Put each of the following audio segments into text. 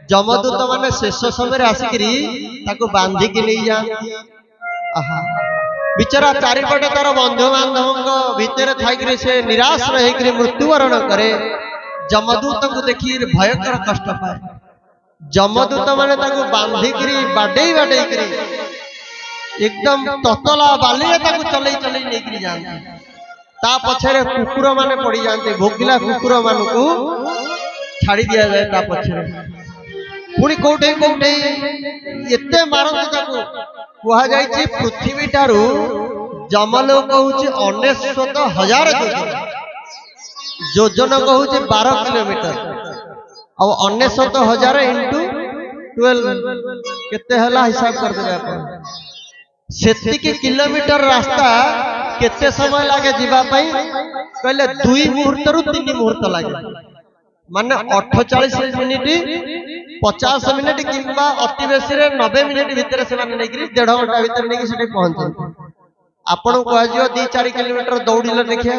जमदूत माने शेष समय आसिकी बांधिकी नहीं जाती। बिचारा चारिपटे तार बंधु बांधव भितर थी से निराश रही मृत्युवरण करे। जमदूत को देखी भयंकर कष्ट पाए। जमदूत माने बांधिकी बाडे बाडे एकदम ततला बाली चल चल नहीं जाती। ता पछरे कुकुर माने पड़ जाते। भोगिला कुकुर मान को छाड़ी दिया जाए ता पछरे पुणी कोठे कोठे एते मारती कह जाए पृथ्वी ठारू जमलोक हूँ 99,000 योजन कहूँ 12 किलोमीटर और 99,000 इंटू 12 केते हला हिसाब कर देबे अपन। सेतिकी किलोमीटर रास्ता केते समय लागे जीवा पई कहले 2 मुहूर्त रु 3 मुहूर्त लागे माने 48 मिनिट 50 मिनिट किंबा अति बेसी 90 मिनिट भितर से माने नहीं 1.5 घंटा भितर नहीं सेठी पहुंचे। आपन को आजियो 2-4 किलोमीटर दौड़िले देखिया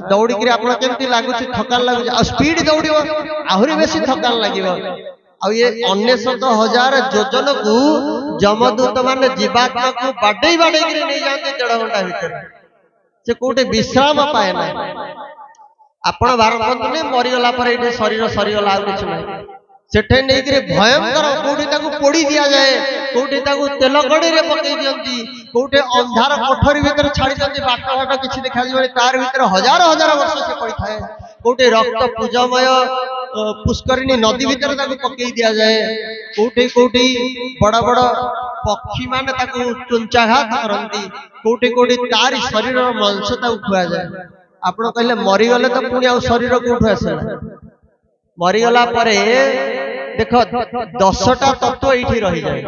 दौड़ी कि आपन केमती लागुची थकान लागुची आ स्पीड दौड़ियो आहुरी बेसी थकान लागियो। आ ये 99,000 योजन को जमदूत माने जीवात्मा को बाडे बाडे नहीं जाते 1.5 घंटा भितर से कोटे विश्राम पाए ना। आपण भारत ने मरीगला पर ये शरीर सरीगला किछ ना सेठे नहीं कि भयंकर कोटी ताकू पोड़ी दिया जाए कोटी ताकू तेल कड़ी रे पकई दियंती कोटे अंधार कोठरी भीतर छाड़ी दियंती बाट घाट किछि देखा जिवनी तार भीतर हजार हजार वर्ष से पड़ी थाए कोटे रक्त पूजमय पुष्करिणी नदी भीतर ताकू पकई दिया जाए कोटे कोटी बड़ बड़ पक्षी माने ताकू चुंचाघात करंती कोटे कोटी तार शरीर मांस ताकू खुआ जाए। आपण कहले मरी गले तो पुणी आ शरीर कोठु आसे मरीगला परे देख 10टा तत्व ये रही जाए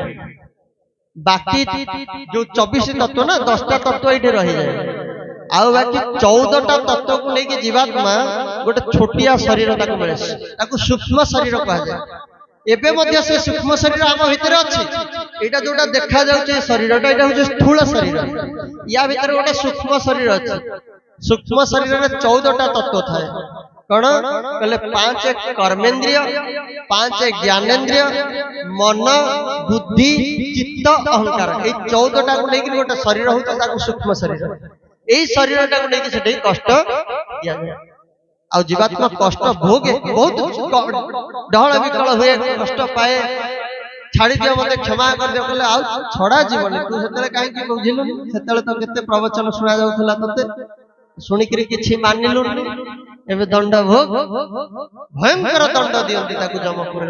बाकी जो 24 तत्व ना 10टा तत्व ये रही जाए आउ बाकी 14टा तत्व को लेकिन जीवात्मा गोटे छोटिया शरीर मिले सूक्ष्म शरीर कह जाए। एबे मध्य से सूक्ष्म शरीर आम भितर अच्छी यहाँ जोटा देखा जाए शरीर यहाँ हूँ स्थूल शरीर या भीतर गोटे सूक्ष्म शरीर अच्छे। सूक्ष्म शरीर में 14टा तत्व थाए कौन कहले 5 कर्मेंद्रिय 5 ज्ञानेन्द्रिय मन बुद्धि चित्त अहंकार ये 14टा को लेकिन गोटे शरीर होता सूक्ष्म शरीर यही शरीर टाक लेकिन से कष्ट दिया जाए। आ जीवात्मा कष्ट भोगे बहुत डहल विकल हुए कष्ट पाए छाड़ी दियो मते क्षमा कर दियो कहले आ छड़ा जीवन तू सेतले काहे कि बुझिलु सेतले तो केते प्रवचन सुना जाउथला तते सुनिकरी किछि मानिलु एबे दंड भोग भयंकर दंड दियंती ताकू जमपुर।